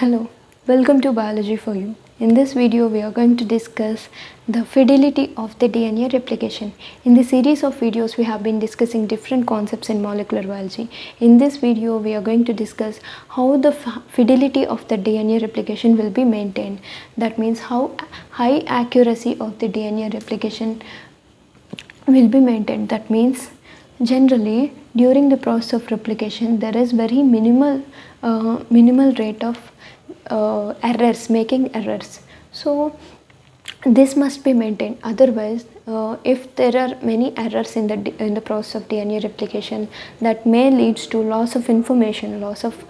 Hello, welcome to Biology for You. In this video, we are going to discuss the fidelity of the DNA replication. In the series of videos, we have been discussing different concepts in molecular biology. In this video, we are going to discuss how the fidelity of the DNA replication will be maintained. That means how high accuracy of the DNA replication will be maintained. That means generally during the process of replication there is very minimal rate of errors, making errors. So this must be maintained. Otherwise, if there are many errors in the process of DNA replication, that may leads to loss of information, loss of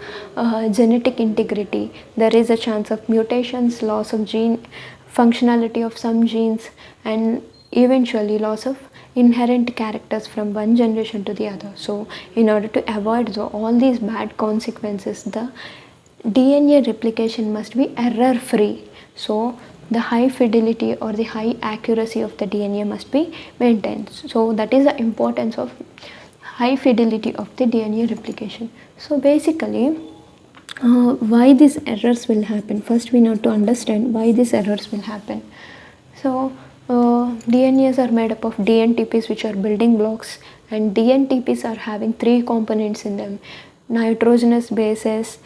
genetic integrity. There is a chance of mutations, loss of gene functionality of some genes, and eventually loss of inherent characters from one generation to the other. So in order to avoid all these bad consequences, the DNA replication must be error free. So the high fidelity or the high accuracy of the DNA must be maintained. So that is the importance of high fidelity of the DNA replication. So basically, why these errors will happen? First we need to understand why these errors will happen. So DNAs are made up of DNTPs, which are building blocks, and DNTPs are having three components in them: nitrogenous bases,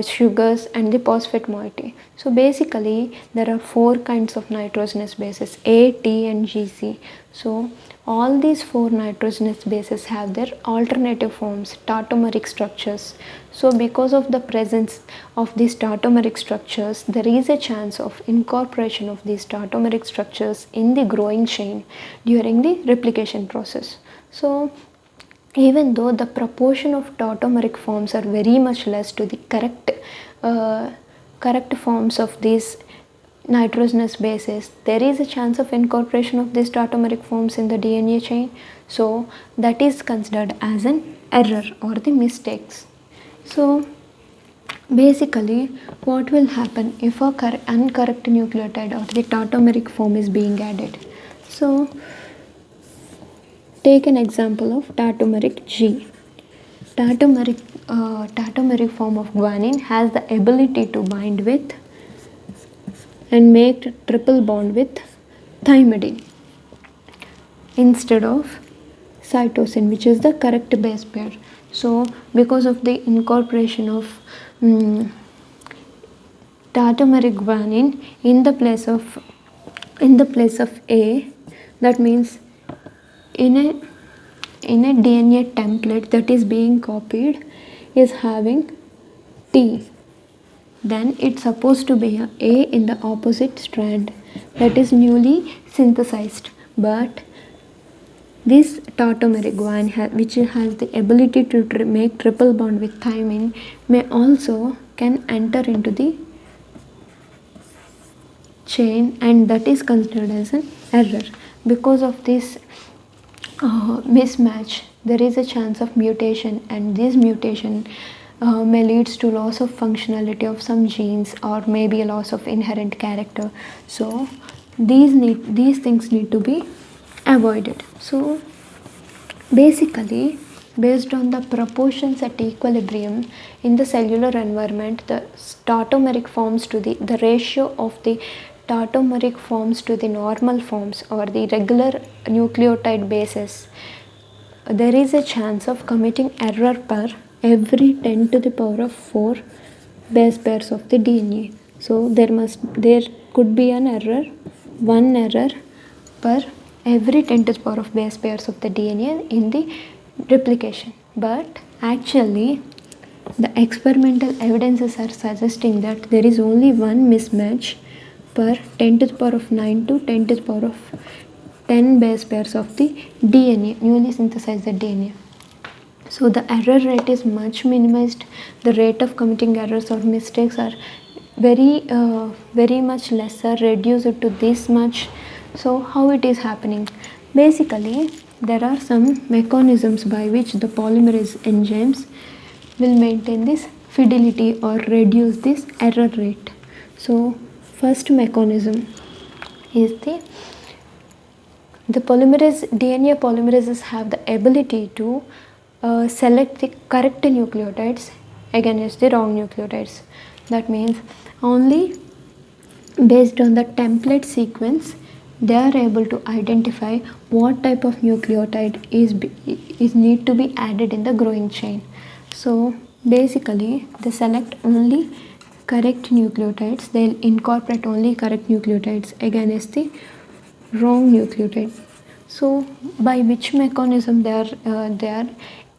sugars, and the phosphate moiety. So basically there are four kinds of nitrogenous bases: A, T, and GC. So all these four nitrogenous bases have their alternative forms, tautomeric structures. So because of the presence of these tautomeric structures, there is a chance of incorporation of these tautomeric structures in the growing chain during the replication process. So even though the proportion of tautomeric forms are very much less to the correct forms of these nitrogenous bases, there is a chance of incorporation of these tautomeric forms in the DNA chain. So that is considered as an error or the mistakes. So basically what will happen if a incorrect nucleotide or the tautomeric form is being added? So take an example of tautomeric G. Tautomeric form of guanine has the ability to bind with and make triple bond with thymidine instead of cytosine, which is the correct base pair. So because of the incorporation of tautomeric guanine in the place of A, that means in a DNA template that is being copied is having T, then it's supposed to be A in the opposite strand that is newly synthesized. But this tautomeric guanine, which has the ability to make triple bond with thymine, may also can enter into the chain, and that is considered as an error. Because of this mismatch, there is a chance of mutation, and this mutation may leads to loss of functionality of some genes, or maybe a loss of inherent character. So these things need to be avoided. So basically, based on the proportions at equilibrium in the cellular environment, the tautomeric forms to the ratio of the tautomeric forms to the normal forms or the regular nucleotide bases, there is a chance of committing error per every 10 to the power of 4 base pairs of the DNA. So there could be one error per every 10 to the power of base pairs of the DNA in the replication. But actually the experimental evidences are suggesting that there is only one mismatch per 10 to the power of 9 to 10 to the power of 10 base pairs of the DNA, newly synthesized DNA. So the error rate is much minimized. The rate of committing errors or mistakes are very much lesser, reduced to this much. So how it is happening? Basically, there are some mechanisms by which the polymerase enzymes will maintain this fidelity or reduce this error rate. So first mechanism is the DNA polymerases have the ability to select the correct nucleotides against the wrong nucleotides. That means only based on the template sequence they are able to identify what type of nucleotide is need to be added in the growing chain. So basically they select only correct nucleotides, they'll incorporate only correct nucleotides against the wrong nucleotide. So by which mechanism they are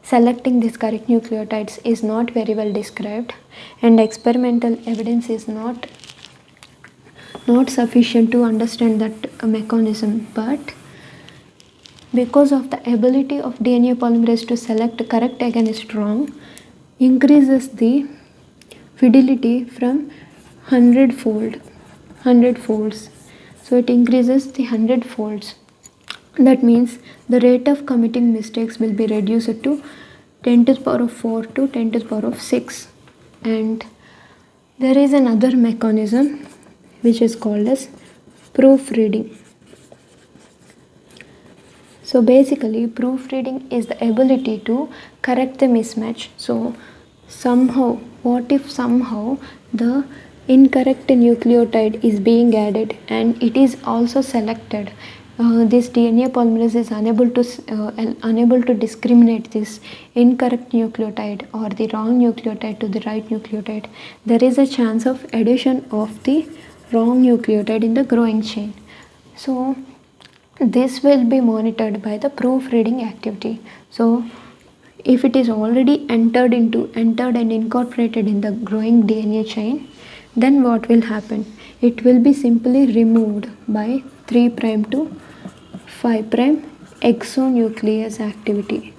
selecting these correct nucleotides is not very well described, and experimental evidence is not sufficient to understand that mechanism. But because of the ability of DNA polymerase to select correct against wrong increases the fidelity from 100 folds. So it increases the 100 folds. That means the rate of committing mistakes will be reduced to 10 to the power of 4 to 10 to the power of 6. And there is another mechanism which is called as proofreading. So basically proofreading is the ability to correct the mismatch. So somehow, what if somehow the incorrect nucleotide is being added and it is also selected, this DNA polymerase is unable to discriminate this incorrect nucleotide or the wrong nucleotide to the right nucleotide. There is a chance of addition of the wrong nucleotide in the growing chain. So this will be monitored by the proofreading activity. So if it is already entered and incorporated in the growing DNA chain, then what will happen? It will be simply removed by 3' to 5' exonuclease activity.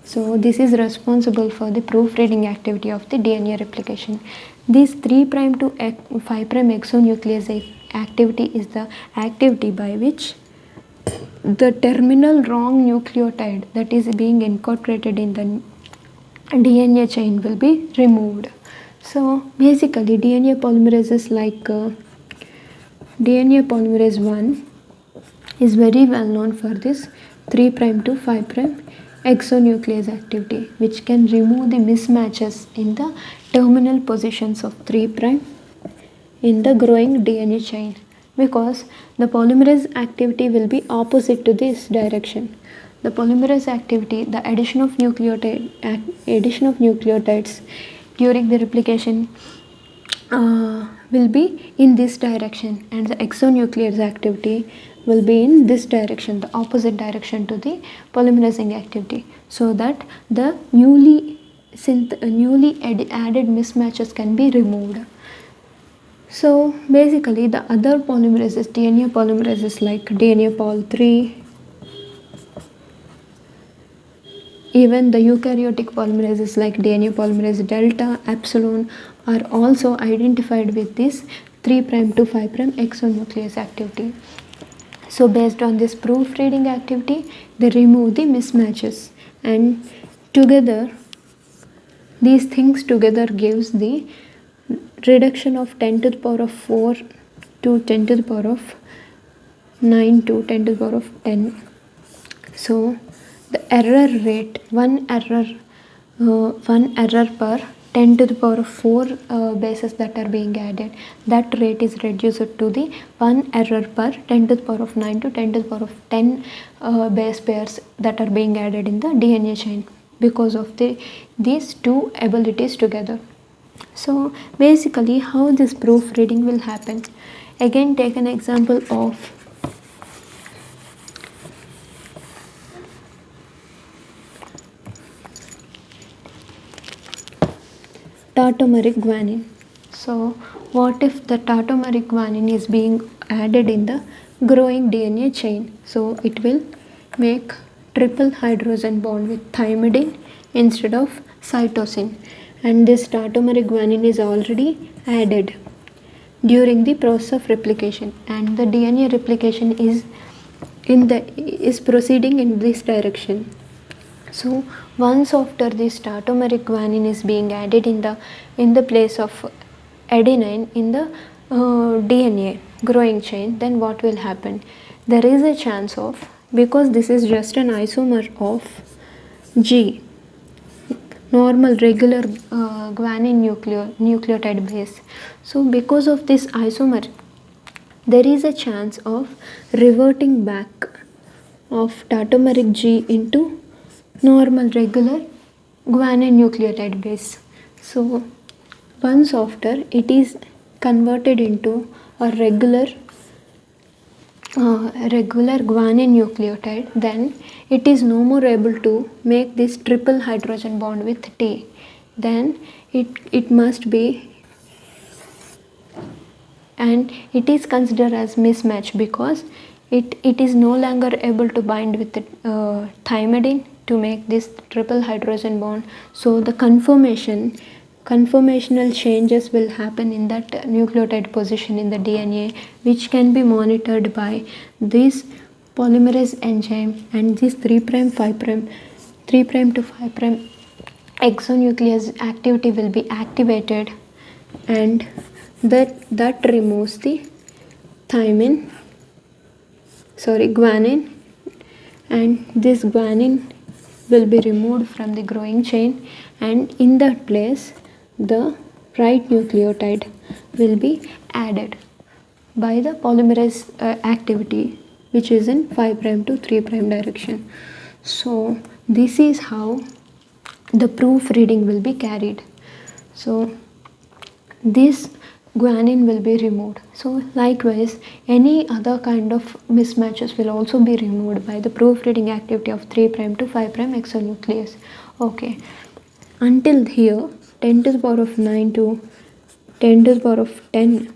So this is responsible for the proofreading activity of the DNA replication. This 3' to 5' exonuclease activity is the activity by which the terminal wrong nucleotide that is being incorporated in the DNA chain will be removed. So basically DNA polymerases like DNA polymerase 1 is very well known for this 3' to 5' exonuclease activity, which can remove the mismatches in the terminal positions of 3' in the growing DNA chain, because the polymerase activity will be opposite to this direction. The polymerase activity, the addition of nucleotides during the replication will be in this direction, and the exonuclease activity will be in this direction, the opposite direction to the polymerizing activity, so that the newly added mismatches can be removed. So basically the other polymerases, DNA polymerases like DNA pol 3, even the eukaryotic polymerases like DNA polymerase delta, epsilon are also identified with this 3' to 5' exonuclease activity. So based on this proofreading activity, they remove the mismatches, and together these things together gives the reduction of 10 to the power of 4 to 10 to the power of 9 to 10 to the power of 10. So the error rate, one error per 10 to the power of 4 bases that are being added, that rate is reduced to the 1 error per 10 to the power of 9 to 10 to the power of 10 base pairs that are being added in the DNA chain because of these two abilities together. So basically how this proofreading will happen, again take an example of tautomeric guanine. So what if the tautomeric guanine is being added in the growing DNA chain? So it will make triple hydrogen bond with thymidine instead of cytosine, and this tautomeric guanine is already added during the process of replication, and the DNA replication is proceeding in this direction. So once after this tautomeric guanine is being added in the place of adenine in the DNA growing chain, then what will happen? There is a chance of, because this is just an isomer of G, normal regular guanine nucleotide base. So because of this isomer, there is a chance of reverting back of tautomeric G into normal regular guanine nucleotide base. So once after it is converted into a regular guanine nucleotide, then it is no more able to make this triple hydrogen bond with T. Then it must be, and it is considered as mismatch because it is no longer able to bind with the thymidine to make this triple hydrogen bond. So the conformational changes will happen in that nucleotide position in the DNA, which can be monitored by this polymerase enzyme, and this 3' to 5' exonuclease activity will be activated, and that removes the guanine, and this guanine will be removed from the growing chain, and in that place the right nucleotide will be added by the polymerase activity, which is in 5' to 3' direction. So this is how the proofreading will be carried. So this guanine will be removed. So likewise, any other kind of mismatches will also be removed by the proofreading activity of 3' to 5' exonuclease. Okay, until here 10 to the power of 9 to 10 to the power of 10,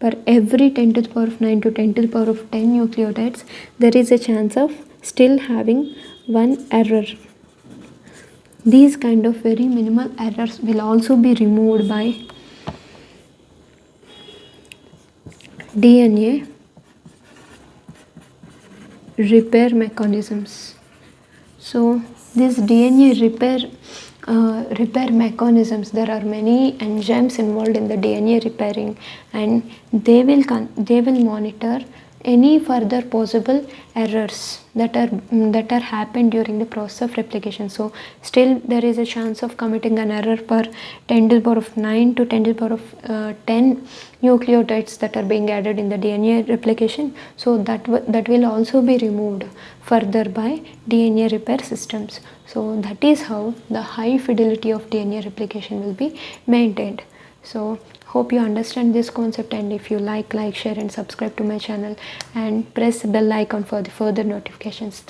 per every 10 to the power of 9 to 10 to the power of 10 nucleotides, there is a chance of still having one error. These kind of very minimal errors will also be removed by DNA repair mechanisms. So this DNA repair mechanisms, there are many enzymes involved in the DNA repairing, and they will monitor any further possible errors that are happened during the process of replication. So still there is a chance of committing an error per 10 to the power of 9 to 10 to the power of 10 nucleotides that are being added in the DNA replication. So that will also be removed further by DNA repair systems. So that is how the high fidelity of DNA replication will be maintained. So hope you understand this concept, and if you like, share and subscribe to my channel, and press the bell icon for the further notifications.